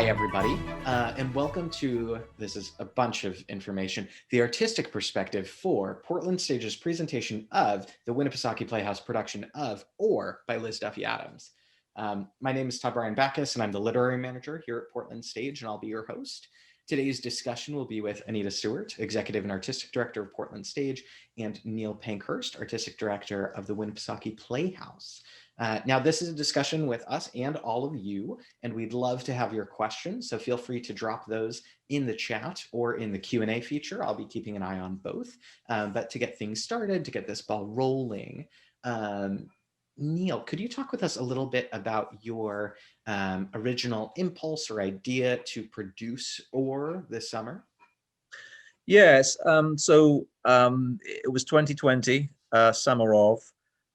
Hi, everybody, and welcome to, this is a bunch of information, the artistic perspective for Portland Stage's presentation of the Winnipesaukee Playhouse production of Or by Liz Duffy Adams. My name is Todd Brian Backus, and I'm the literary manager here at Portland Stage, and I'll be your host. Today's discussion will be with Anita Stewart, Executive and Artistic Director of Portland Stage, and Neil Pankhurst, Artistic Director of the Winnipesaukee Playhouse. Now, this is a discussion with us and all of you, and we'd love to have your questions, so feel free to drop those in the chat or in the Q&A feature. I'll be keeping an eye on both. But to get things started, to get this ball rolling, Neil, could you talk with us a little bit about your original impulse or idea to produce Or this summer? Yes, it was 2020, summer of.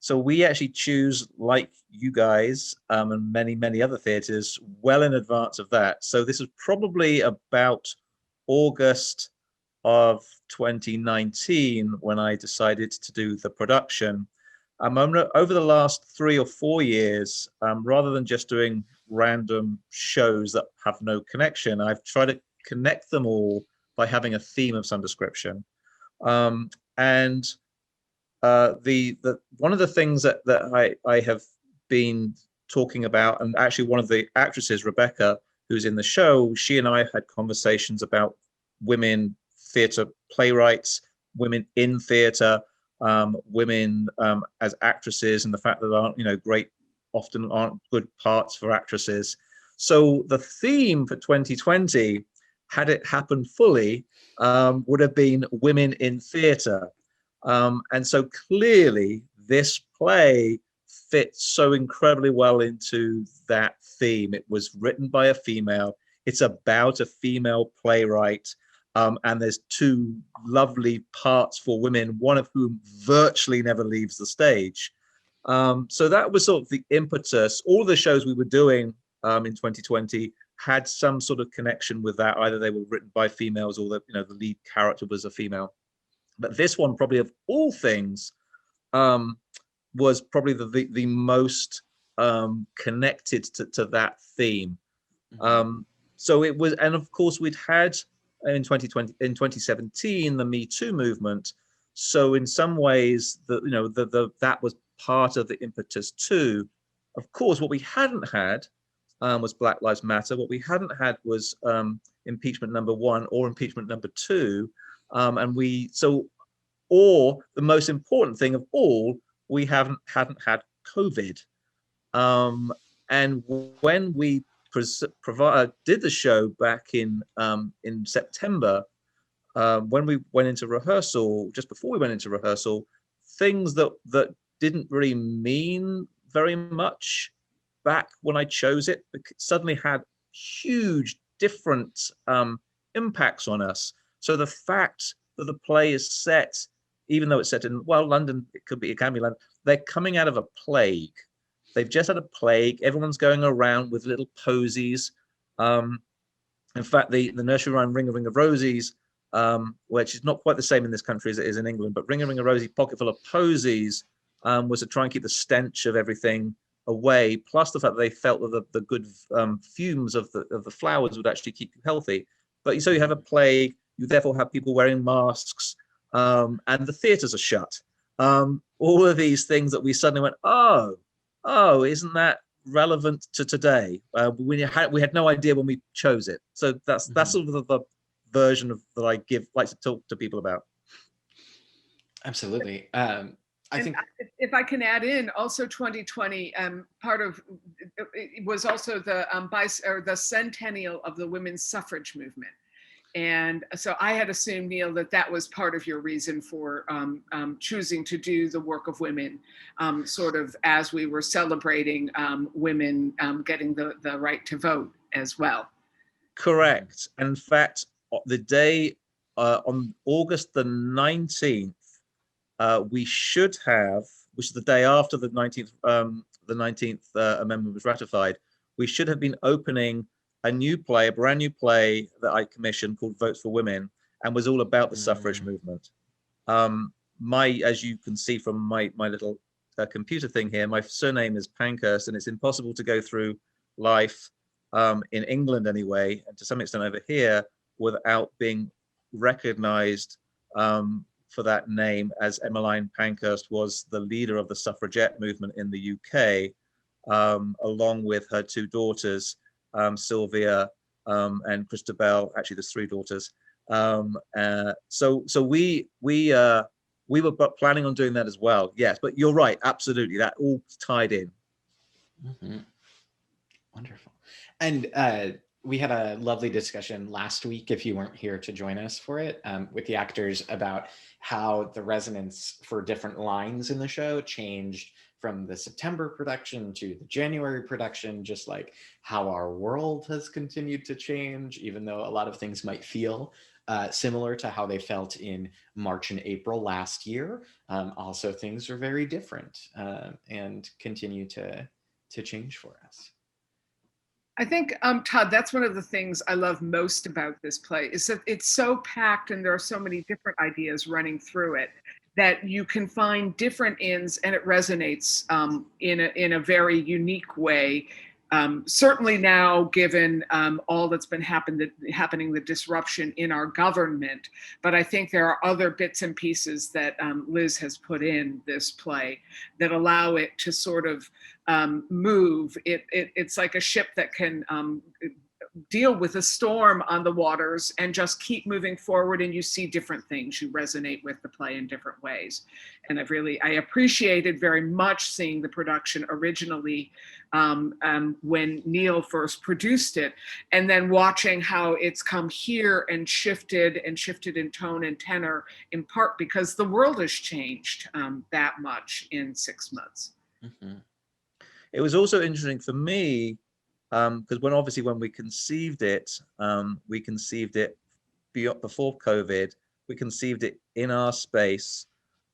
So we actually choose, like you guys and many other theatres, well in advance of that. So this is probably about August of 2019 when I decided to do the production. Over the last 3 or 4 years, rather than just doing random shows that have no connection, I've tried to connect them all by having a theme of some description. The one of the things that I have been talking about, and actually one of the actresses, Rebecca, who's in the show, she and I had conversations about women theatre playwrights, women in theatre, women as actresses, and the fact that often aren't good parts for actresses. So the theme for 2020, had it happened fully, would have been women in theatre. And so clearly this play fits so incredibly well into that theme. It was written by a female. It's about a female playwright. And there's 2 lovely parts for women, one of whom virtually never leaves the stage. So that was sort of the impetus. All the shows we were doing in 2020 had some sort of connection with that. Either they were written by females or the lead character was a female. But this one, probably of all things, was probably the most connected to that theme. So it was, and of course we'd had in 2017 the Me Too movement. So in some ways, that was part of the impetus too. Of course, what we hadn't had was Black Lives Matter. What we hadn't had was impeachment number 1 or impeachment number 2. Or the most important thing of all, we hadn't had COVID. And when we did the show back in September, when we went into rehearsal, just before we went into rehearsal, things that didn't really mean very much back when I chose it suddenly had huge different impacts on us. So the fact that the play is set, even though it's set in, well, London, it can be London, they're coming out of a plague. They've just had a plague. Everyone's going around with little posies. In fact, the nursery rhyme Ring a Ring of Rosies, which is not quite the same in this country as it is in England, but Ring a Ring of Rosie, pocket full of posies, was to try and keep the stench of everything away, plus the fact that they felt that the good fumes of the flowers would actually keep you healthy. But so you have a plague, you therefore have people wearing masks, and the theatres are shut. All of these things that we suddenly went, oh, isn't that relevant to today? We had no idea when we chose it. So that's sort of the version of that I like to talk to people about. Absolutely. I think if I can add in, also 2020, part of it was also the Centennial of the women's suffrage movement. And so I had assumed, Neil, that was part of your reason for choosing to do the work of women, sort of as we were celebrating women getting the right to vote as well. Correct. In fact, the day on August the 19th, we should have, which is the day after the 19th amendment was ratified, we should have been opening a brand new play that I commissioned called Votes for Women, and was all about the suffrage movement. As you can see from my little computer thing here, my surname is Pankhurst, and it's impossible to go through life in England anyway, and to some extent over here, without being recognized for that name, as Emmeline Pankhurst was the leader of the suffragette movement in the UK, along with her two daughters, Sylvia and Christabel. Actually, there's three daughters. So we were planning on doing that as well. Yes, but you're right. Absolutely, that all tied in. Mm-hmm. Wonderful. And we had a lovely discussion last week, if you weren't here to join us for it, with the actors about how the resonance for different lines in the show changed from the September production to the January production, just like how our world has continued to change, even though a lot of things might feel similar to how they felt in March and April last year. Also, things are very different and continue to change for us. I think, Todd, that's one of the things I love most about this play, is that it's so packed and there are so many different ideas running through it that you can find different ends and it resonates in a very unique way. Certainly now, given all that's been happening, the disruption in our government, but I think there are other bits and pieces that Liz has put in this play that allow it to sort of move. It's like a ship that can deal with a storm on the waters and just keep moving forward, and you see different things. You resonate with the play in different ways. And I appreciated very much seeing the production originally when Neil first produced it, and then watching how it's come here and shifted in tone and tenor, in part because the world has changed that much in 6 months. Mm-hmm. It was also interesting for me, because when we conceived it before COVID. We conceived it in our space,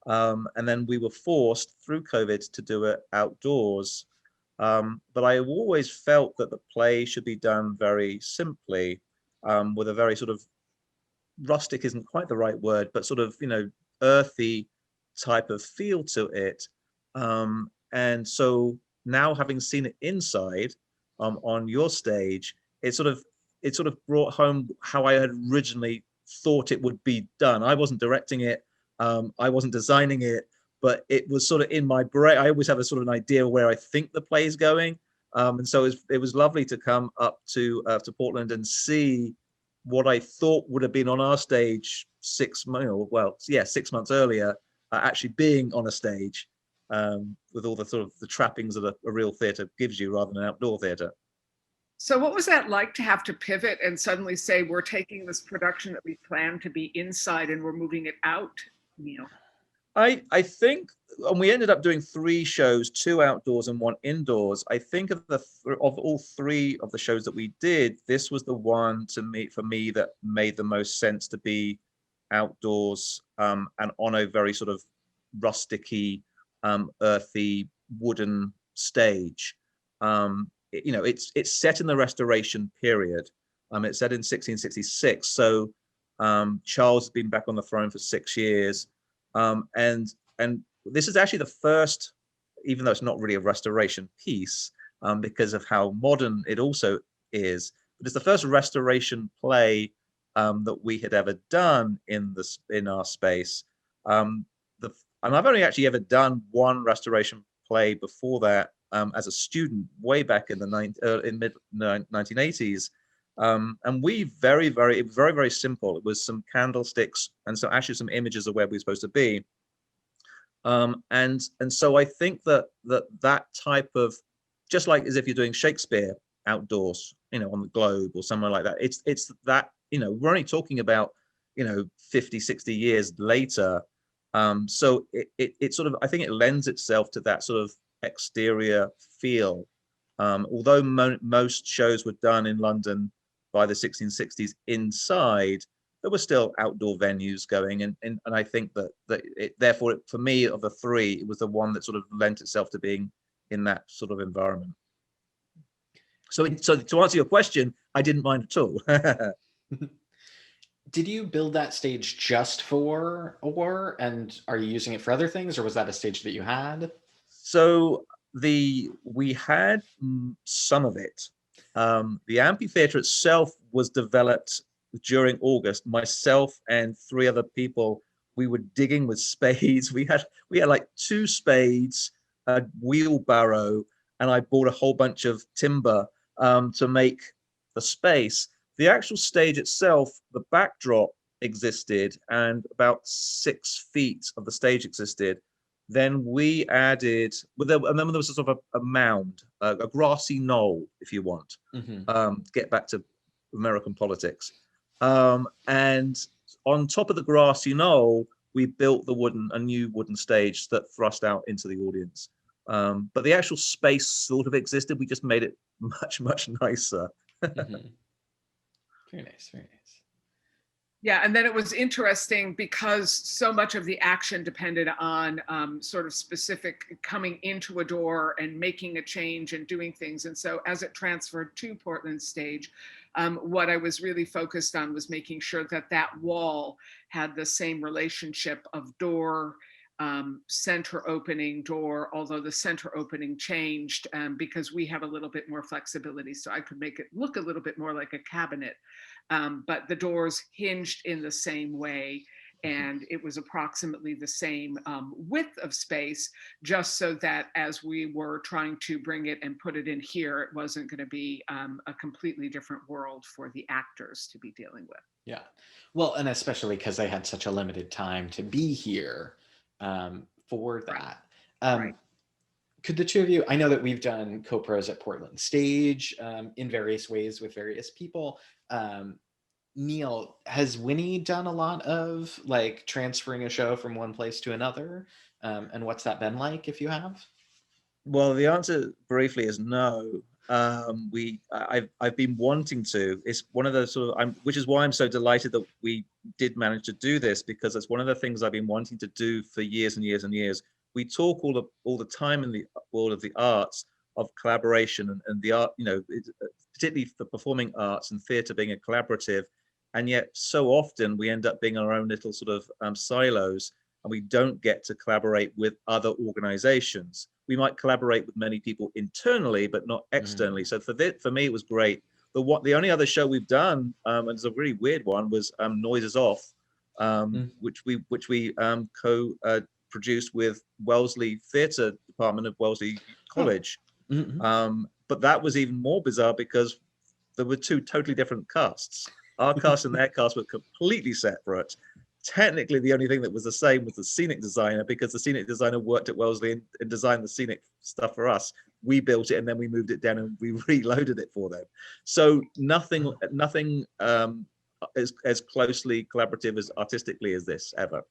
and then we were forced through COVID to do it outdoors. But I always felt that the play should be done very simply, with a very sort of rustic isn't quite the right word, but sort of, earthy type of feel to it. And so now, having seen it inside, on your stage, it sort of brought home how I had originally thought it would be done. I wasn't directing it, I wasn't designing it, but it was sort of in my brain. I always have a sort of an idea where I think the play is going, and so it was lovely to come up to Portland and see what I thought would have been on our stage 6 months earlier, actually being on a stage. With all the sort of the trappings that a real theatre gives you rather than an outdoor theatre. So what was that like to have to pivot and suddenly say, we're taking this production that we planned to be inside and we're moving it out, Neil? I think, and we ended up doing 3 shows, 2 outdoors and 1 indoors. I think of all 3 of the shows that we did, this was the one for me that made the most sense to be outdoors, and on a very sort of rusticy, earthy wooden stage. It's set in the Restoration period. It's set in 1666. So Charles has been back on the throne for 6 years, and this is actually the first, even though it's not really a Restoration piece, because of how modern it also is, but it's the first Restoration play that we had ever done in our space. And I've only actually ever done 1 Restoration play before that, as a student, way back in the mid 1980s. And it was very, very simple. It was some candlesticks and some images of where we were supposed to be. And so I think that type of, just like as if you're doing Shakespeare outdoors, on the Globe or somewhere like that, it's that, we're only talking about, 50, 60 years later. So it sort of, I think it lends itself to that sort of exterior feel. Although most shows were done in London by the 1660s inside, there were still outdoor venues going, and I think that therefore, for me, of the 3, it was the one that sort of lent itself to being in that sort of environment. So to answer your question, I didn't mind at all. Did you build that stage just for Or, and are you using it for other things, or was that a stage that you had? So we had some of it. The amphitheater itself was developed during August. Myself and 3 other people, we were digging with spades. We had like 2 spades, a wheelbarrow, and I bought a whole bunch of timber to make the space. The actual stage itself, the backdrop existed, and about 6 feet of the stage existed. Then we added, and then there was sort of a mound, a grassy knoll, if you want, get back to American politics. And on top of the grassy knoll, we built a new wooden stage that thrust out into the audience. But the actual space sort of existed. We just made it much, much nicer. Very nice, very nice. Yeah, and then it was interesting because so much of the action depended on sort of specific coming into a door and making a change and doing things. And so as it transferred to Portland stage, what I was really focused on was making sure that that wall had the same relationship of door, center opening, door, although the center opening changed because we have a little bit more flexibility. So I could make it look a little bit more like a cabinet. But the doors hinged in the same way, and it was approximately the same width of space, just so that as we were trying to bring it and put it in here, it wasn't going to be a completely different world for the actors to be dealing with. Yeah, well, and especially because they had such a limited time to be here for that. Right. Could the 2 of you, I know that we've done co-pros at Portland Stage in various ways with various people. Neil, has Winnie done a lot of like transferring a show from one place to another? And what's that been like if you have? Well, the answer briefly is no. I've been wanting to. It's one of those sort of, which is why I'm so delighted that we did manage to do this, because it's one of the things I've been wanting to do for years and years and years. We talk all the time in the world of the arts of collaboration and the art, particularly for performing arts and theatre being a collaborative, and yet so often we end up being our own little sort of silos, and we don't get to collaborate with other organizations. We might collaborate with many people internally, but not externally. So for me, it was great. The only other show we've done, and it's a really weird one, was Noises Off, which we co-produced with Wellesley Theatre Department of Wellesley College. But that was even more bizarre because there were 2 totally different casts. Our cast and their cast were completely separate. Technically, the only thing that was the same was the scenic designer, because the scenic designer worked at Wellesley and designed the scenic stuff for us. We built it and then we moved it down and we reloaded it for them. So nothing as closely collaborative as artistically as this ever.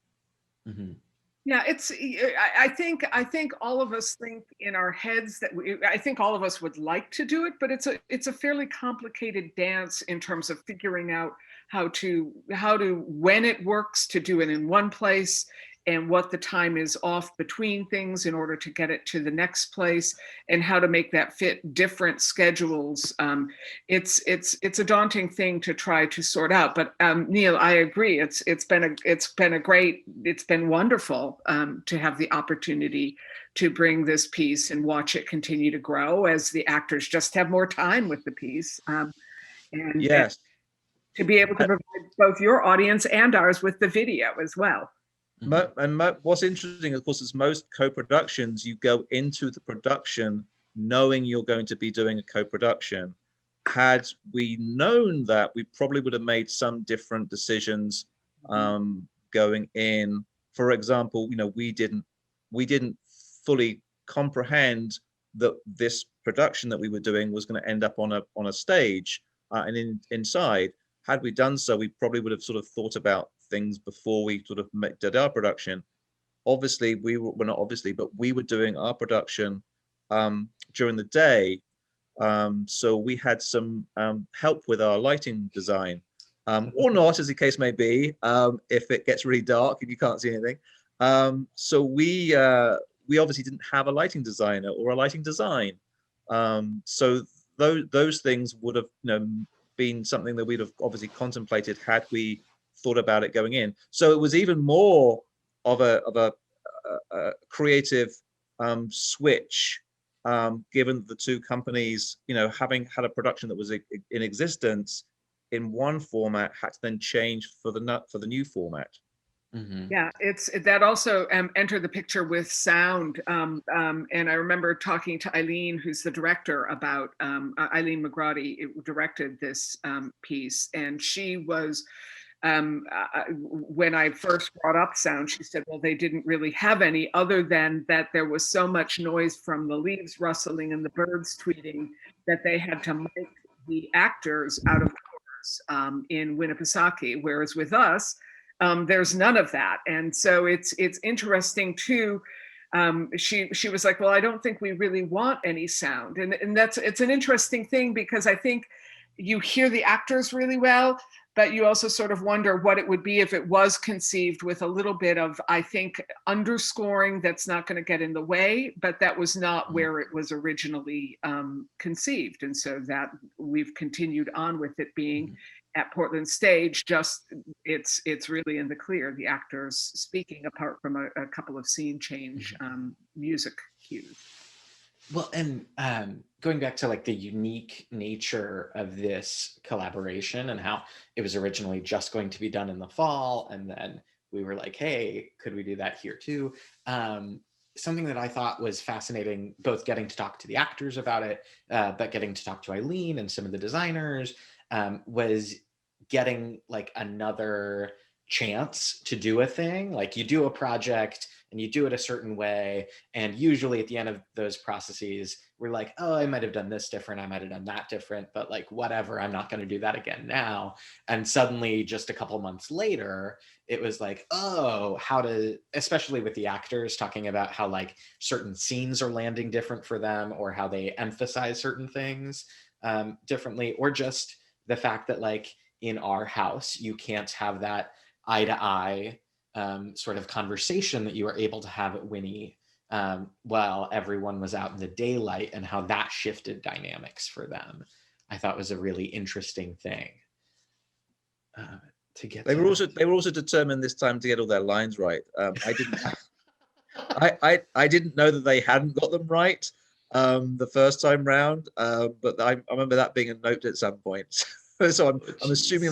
Yeah, I think all of us think in our heads that I think all of us would like to do it, but it's a fairly complicated dance in terms of figuring out how to when it works to do it in one place and what the time is off between things in order to get it to the next place, and how to make that fit different schedules. It's a daunting thing to try to sort out. But Neil, I agree. It's been wonderful to have the opportunity to bring this piece and watch it continue to grow as the actors just have more time with the piece. And yes, to be able to provide both your audience and ours with the video as well. And what's interesting, of course, is most co-productions, you go into the production knowing you're going to be doing a co-production. Had we known that, we probably would have made some different decisions going in. For example, we didn't fully comprehend that this production that we were doing was going to end up on a stage and inside. Had we done so, we probably would have sort of thought about things before we sort of did our production. Obviously, we were doing our production during the day, so we had some help with our lighting design, or not, as the case may be, if it gets really dark and you can't see anything. So we obviously didn't have a lighting designer or a lighting design, so those things would have been something that we'd have obviously contemplated had we thought about it going in. So it was even more of a creative switch given the two companies, having had a production that was in existence in one format, had to then change for the new format. Mm-hmm. Yeah, it's that also entered the picture with sound. And I remember talking to Eileen, who's the director, about Eileen McGrady directed this piece, and she was. When I first brought up sound, she said, well, they didn't really have any other than that there was so much noise from the leaves rustling and the birds tweeting that they had to mic the actors out of doors in Winnipesaukee, whereas with us, there's none of that. And so it's interesting too. She was like, well, I don't think we really want any sound. And it's an interesting thing, because I think you hear the actors really well, but you also sort of wonder what it would be if it was conceived with a little bit of, I think, underscoring that's not going to get in the way, but that was not where it was originally conceived. And so that we've continued on with it being at Portland Stage, just it's really in the clear, the actors speaking, apart from a couple of scene change music cues. Well, and going back to like the unique nature of this collaboration and how it was originally just going to be done in the fall, and then we were like, hey, could we do that here too? Something that I thought was fascinating, both getting to talk to the actors about it, but getting to talk to Eileen and some of the designers, was getting like another chance to do a thing. Like, you do a project and you do it a certain way, and usually at the end of those processes we're like, oh, I might have done this different, I might have done that different, but like, whatever, I'm not going to do that again now. And suddenly, just a couple months later, it was like, oh, how to, especially with the actors talking about how like certain scenes are landing different for them, or how they emphasize certain things differently, or just the fact that like in our house you can't have that eye to eye sort of conversation that you were able to have at Winnie while everyone was out in the daylight, and how that shifted dynamics for them, I thought was a really interesting thing to get. They were also determined this time to get all their lines right. I didn't I didn't know that they hadn't got them right the first time round, but I remember that being a note at some point. So I'm assuming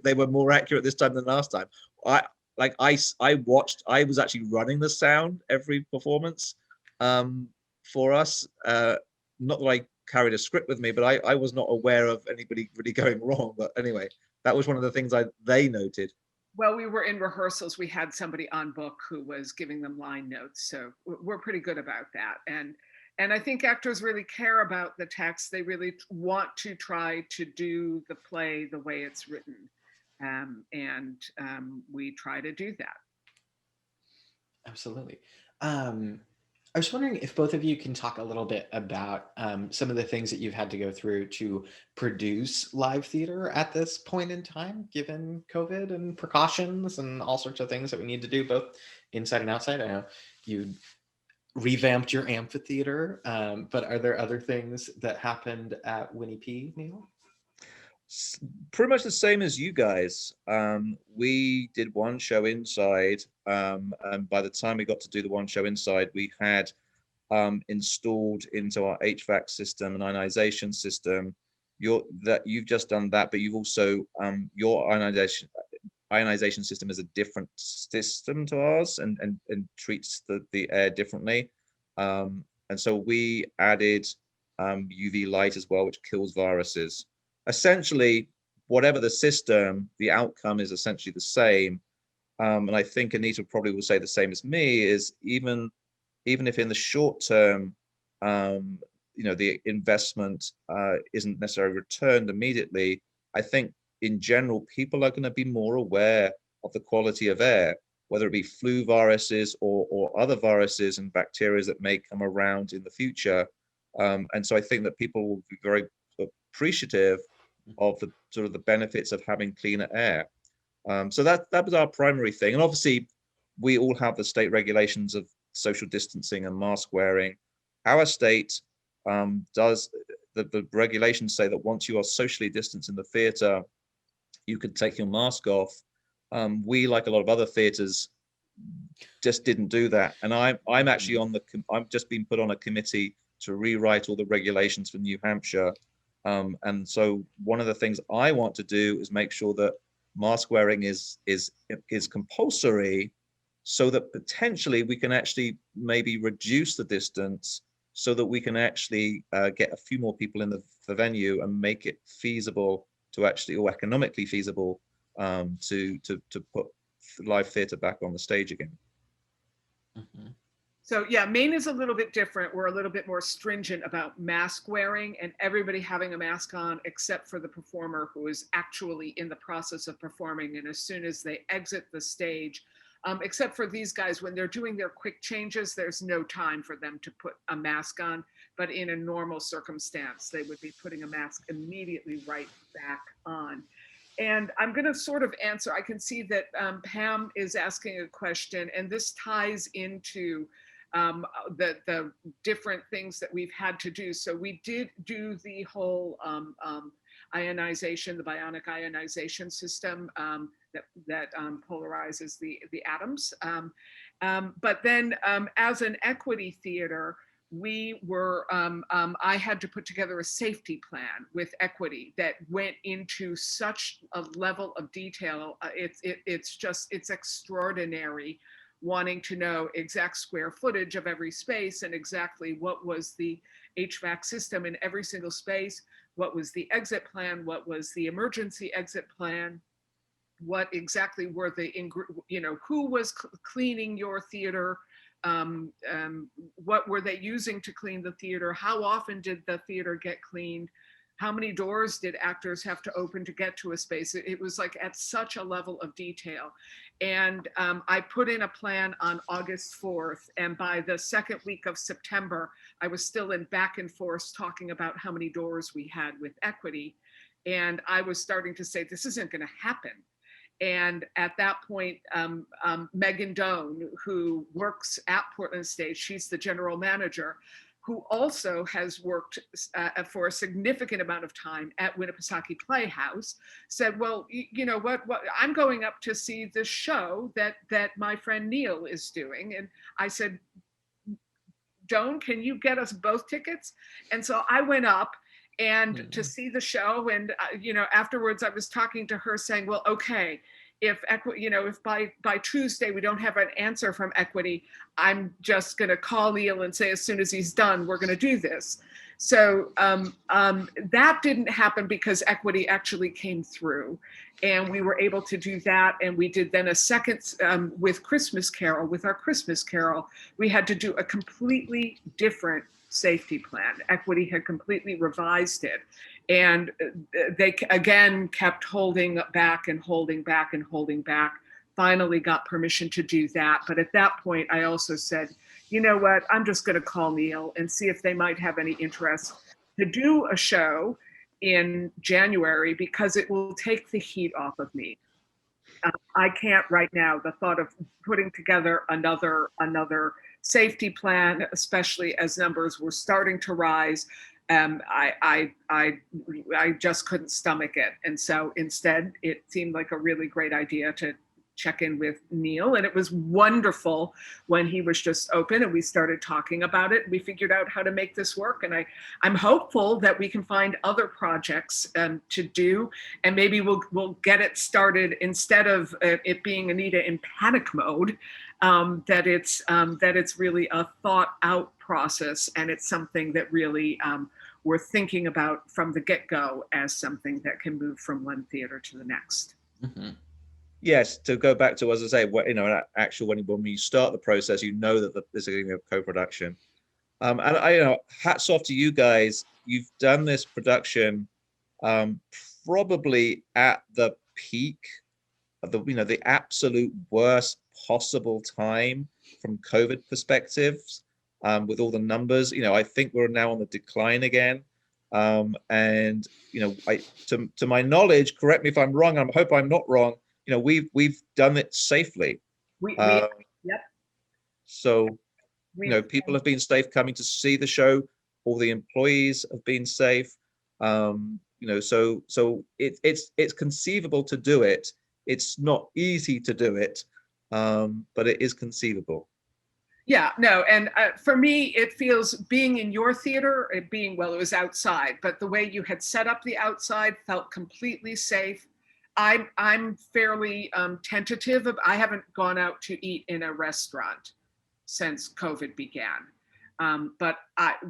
they were more accurate this time than last time. I was actually running the sound every performance for us. Not that I carried a script with me, but I was not aware of anybody really going wrong. But anyway, that was one of the things they noted. Well, we were in rehearsals. We had somebody on book who was giving them line notes, so we're pretty good about that. And I think actors really care about the text. They really want to try to do the play the way it's written. And we try to do that. Absolutely. I was wondering if both of you can talk a little bit about some of the things that you've had to go through to produce live theater at this point in time, given COVID and precautions and all sorts of things that we need to do both inside and outside. I know you revamped your amphitheater, but are there other things that happened at Winnie, Neil? Pretty much the same as you guys. We did one show inside, and by the time we got to do the one show inside, we had installed into our HVAC system an ionization system. You've just done that, but you've also your ionization system is a different system to ours, and treats the air differently. And so we added UV light as well, which kills viruses. Essentially, whatever the system, the outcome is essentially the same. And I think Anita probably will say the same as me, is even if in the short term, the investment isn't necessarily returned immediately, I think in general, people are going to be more aware of the quality of air, whether it be flu viruses or other viruses and bacteria that may come around in the future. And so I think that people will be very appreciative of the sort of the benefits of having cleaner air. So that was our primary thing. And obviously we all have the state regulations of social distancing and mask wearing. Our state does, the regulations say that once you are socially distanced in the theater, you can take your mask off. We, like a lot of other theaters, just didn't do that. And I'm actually I've just been put on a committee to rewrite all the regulations for New Hampshire. And so one of the things I want to do is make sure that mask wearing is compulsory, so that potentially we can actually maybe reduce the distance, so that we can actually get a few more people in the venue and make it feasible to actually, or economically feasible, to put live theatre back on the stage again. Mm-hmm. So yeah, Maine is a little bit different. We're a little bit more stringent about mask wearing and everybody having a mask on except for the performer who is actually in the process of performing. And as soon as they exit the stage, except for these guys, when they're doing their quick changes, there's no time for them to put a mask on. But in a normal circumstance, they would be putting a mask immediately right back on. And I'm going to sort of answer. I can see that Pam is asking a question, and this ties into the different things that we've had to do. So we did do the whole ionization, the bionic ionization system that polarizes the atoms. But then as an equity theater, we were, I had to put together a safety plan with equity that went into such a level of detail. It's extraordinary, wanting to know exact square footage of every space and exactly what was the HVAC system in every single space, what was the exit plan, what was the emergency exit plan, what exactly were the, who was cleaning your theater, what were they using to clean the theater, how often did the theater get cleaned, how many doors did actors have to open to get to a space. It was like at such a level of detail. And I put in a plan on August 4th, and by the second week of September, I was still in back and forth talking about how many doors we had with equity. And I was starting to say, this isn't going to happen. And at that point, Megan Doan, who works at Portland Stage, she's the general manager, who also has worked for a significant amount of time at Winnipesaukee Playhouse, said, well, you know what, I'm going up to see the show that my friend Neil is doing. And I said, Doan, can you get us both tickets? And so I went up and to see the show. And, afterwards I was talking to her saying, well, okay, if by Tuesday we don't have an answer from equity, I'm just going to call Neil and say, as soon as he's done, we're going to do this. So that didn't happen because equity actually came through, and we were able to do that. And we did then a second with Christmas Carol. With our Christmas Carol, we had to do a completely different safety plan. Equity had completely revised it. And they again kept holding back and holding back and holding back, finally got permission to do that. But at that point, I also said, you know what, I'm just going to call Neil and see if they might have any interest to do a show in January, because it will take the heat off of me. I can't right now, the thought of putting together another safety plan, especially as numbers were starting to rise, I just couldn't stomach it. And so instead, it seemed like a really great idea to check in with Neil. And it was wonderful when he was just open and we started talking about it. We figured out how to make this work. And I'm hopeful that we can find other projects to do. And maybe we'll get it started, instead of it being Anita in panic mode, that it's really a thought out process. And it's something that really we're thinking about from the get-go as something that can move from one theater to the next. Mm-hmm. Yes, to go back to, as I say, when you start the process, you know that there's going to be a co-production. And hats off to you guys. You've done this production probably at the peak of the absolute worst possible time from COVID perspectives, with all the numbers. I think we're now on the decline again. And to my knowledge, correct me if I'm wrong, I hope I'm not wrong, we've done it safely. Yep. So, people have been safe coming to see the show. All the employees have been safe. So it's conceivable to do it. It's not easy to do it, but it is conceivable. Yeah, no, and for me, it feels being in your theater, it was outside, but the way you had set up the outside felt completely safe. I'm fairly tentative. I haven't gone out to eat in a restaurant since COVID began. But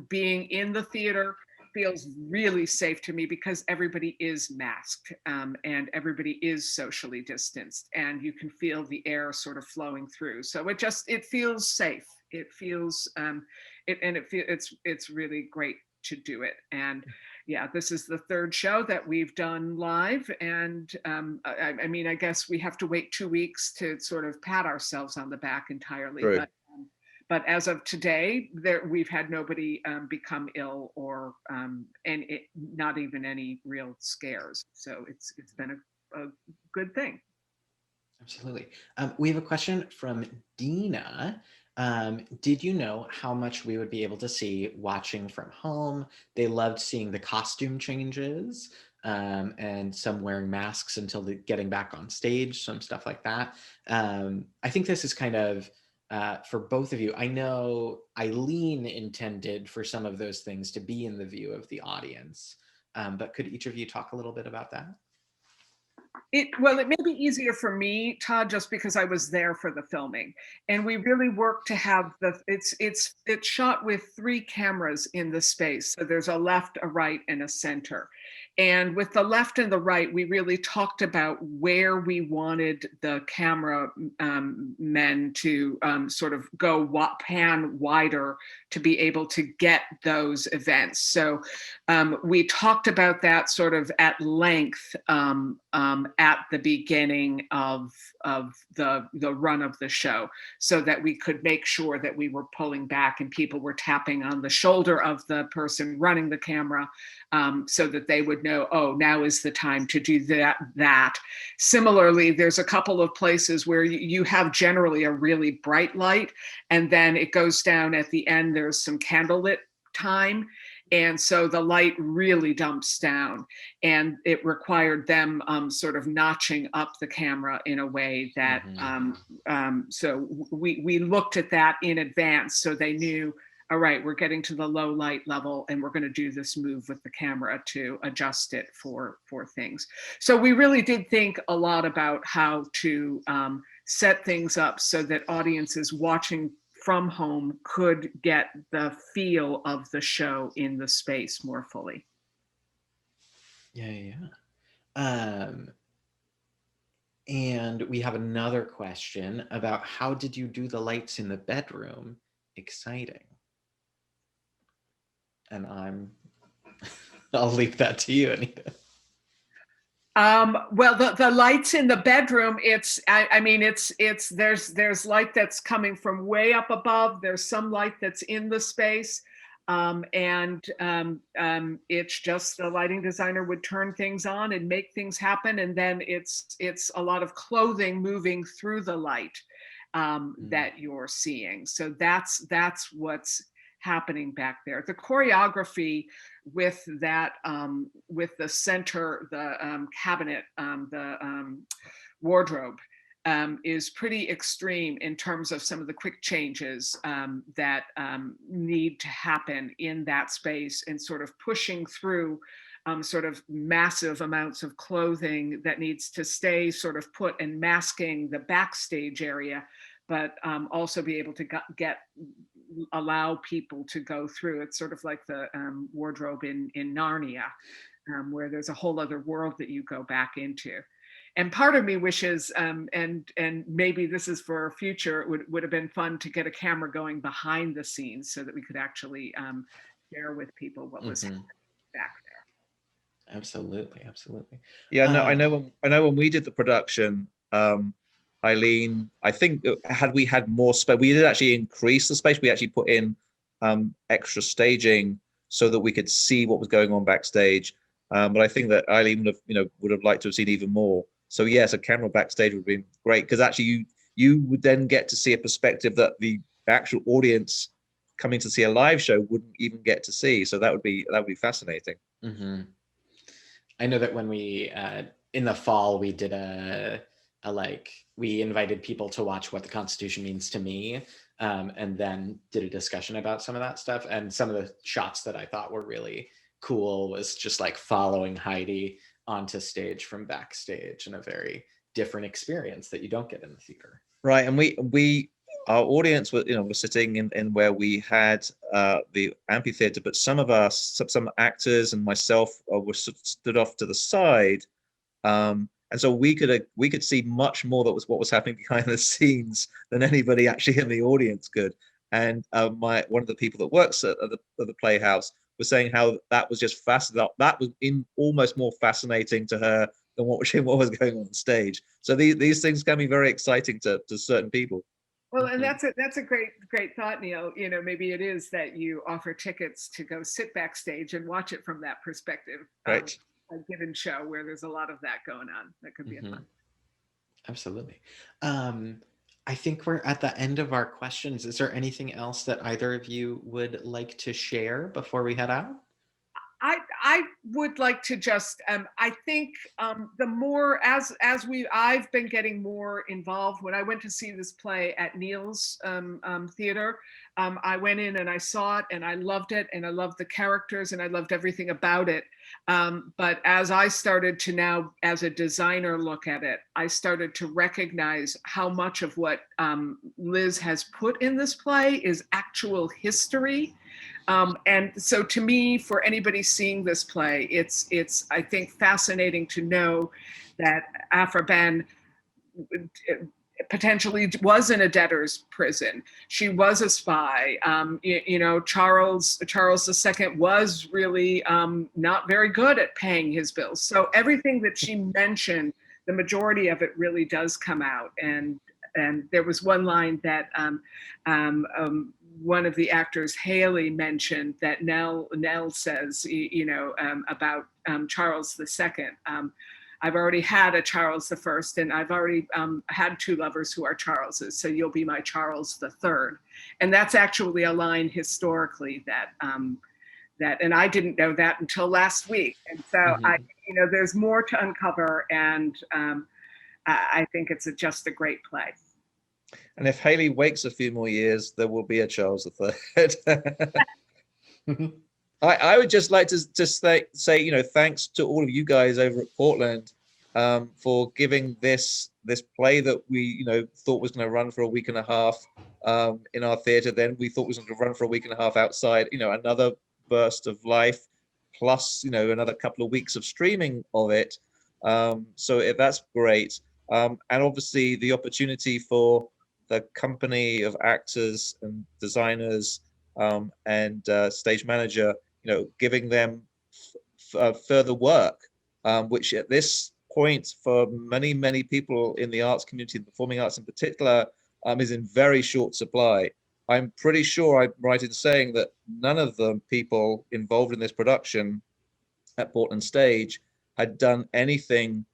being in the theater feels really safe to me because everybody is masked and everybody is socially distanced, and you can feel the air sort of flowing through. So it feels safe. It feels it's really great to do it. And yeah, this is the third show that we've done live, and I mean, I guess we have to wait 2 weeks to sort of pat ourselves on the back entirely. True. But as of today, we've had nobody become ill or not even any real scares. So it's been a good thing. Absolutely. We have a question from Dina. Did you know how much we would be able to see watching from home? They loved seeing the costume changes and some wearing masks until getting back on stage, some stuff like that. I think this is kind of for both of you. I know Eileen intended for some of those things to be in the view of the audience, but could each of you talk a little bit about that? It may be easier for me, Todd, just because I was there for the filming, and we really worked to have it's shot with 3 cameras in the space. So there's a left, a right, and a center. And with the left and the right, we really talked about where we wanted the camera men to sort of go pan wider to be able to get those events. So we talked about that sort of at length at the beginning of the run of the show, so that we could make sure that we were pulling back and people were tapping on the shoulder of the person running the camera, so that they would know, oh, now is the time to do that. Similarly, there's a couple of places where you have generally a really bright light, and then it goes down at the end, there's some candlelit time. And so the light really dumps down, and it required them sort of notching up the camera in a way that, so we looked at that in advance, so they knew, all right, we're getting to the low light level and we're going to do this move with the camera to adjust it for things. So we really did think a lot about how to set things up so that audiences watching from home could get the feel of the show in the space more fully. Yeah. And we have another question about how did you do the lights in the bedroom exciting? And I'll leave that to you, Anita. Well, the lights in the bedroom, there's light that's coming from way up above. There's some light that's in the space. It's just the lighting designer would turn things on and make things happen. And then it's a lot of clothing moving through the light that you're seeing. So that's what's happening back there. The choreography with that, with the center, the cabinet, the wardrobe, is pretty extreme in terms of some of the quick changes that need to happen in that space, and sort of pushing through sort of massive amounts of clothing that needs to stay sort of put, and masking the backstage area, but also be able to allow people to go through. It's sort of like the wardrobe in Narnia, where there's a whole other world that you go back into. And part of me wishes, and maybe this is for a future, it would have been fun to get a camera going behind the scenes so that we could actually share with people what was happening back there. Absolutely. Yeah, no, I know when we did the production, Eileen, I think had we had more space, we did actually increase the space. We actually put in extra staging so that we could see what was going on backstage. But I think that Eileen would have liked to have seen even more. So yes, a camera backstage would have been great, because actually you would then get to see a perspective that the actual audience coming to see a live show wouldn't even get to see. So that would be fascinating. Mm-hmm. I know that when we in the fall we did we invited people to watch What the Constitution Means to Me, and then did a discussion about some of that stuff. And some of the shots that I thought were really cool was just like following Heidi onto stage from backstage, in a very different experience that you don't get in the theater. Right, and our audience was, was sitting in where we had the amphitheater, but some of us, some actors and myself, were stood off to the side, and so we could see much more that was what was happening behind the scenes than anybody actually in the audience could. And one of the people that works at the Playhouse was saying how that was just fascinating. That was almost more fascinating to her than what was going on stage. So these things can be very exciting to certain people. Well, and that's a great thought, Neil. Maybe it is that you offer tickets to go sit backstage and watch it from that perspective. Right. A given show where there's a lot of that going on. That could be a fun. Absolutely. I think we're at the end of our questions. Is there anything else that either of you would like to share before we head out? I would like to just, I think the more, I've been getting more involved. When I went to see this play at Neil's theater, I went in and I saw it and I loved it, and I loved the characters and I loved everything about it. But as I started to now, as a designer, look at it, I started to recognize how much of what Liz has put in this play is actual history. And so to me, for anybody seeing this play, it's I think fascinating to know that Aphra Behn potentially was in a debtor's prison. She was a spy. Charles II was really not very good at paying his bills. So everything that she mentioned, the majority of it really does come out. And there was one line that one of the actors, Haley, mentioned that Nell says, about Charles II. I've already had a Charles I, and I've already had two lovers who are Charleses, so you'll be my Charles III. And that's actually a line historically that, and I didn't know that until last week. And so there's more to uncover, and I think it's just a great play. And if Haley waits a few more years, there will be a Charles III. I would just like to just say, thanks to all of you guys over at Portland for giving this play that we, thought was going to run for a week and a half in our theater. Then we thought was going to run for a week and a half outside, another burst of life, plus, another couple of weeks of streaming of it. So that's great. And obviously the opportunity for the company of actors and designers and stage manager, giving them further work, which at this point for many, many people in the arts community, the performing arts in particular, is in very short supply. I'm pretty sure I'm right in saying that none of the people involved in this production at Portland Stage had done anything,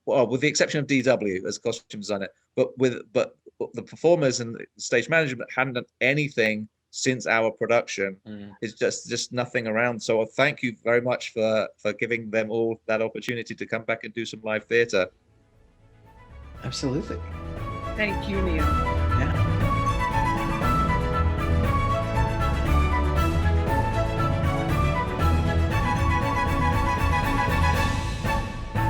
well, with the exception of DW as costume designer, but the performers and the stage management hadn't done anything since our production. It's just nothing around. So thank you very much for giving them all that opportunity to come back and do some live theater. Absolutely. Thank you, Neil.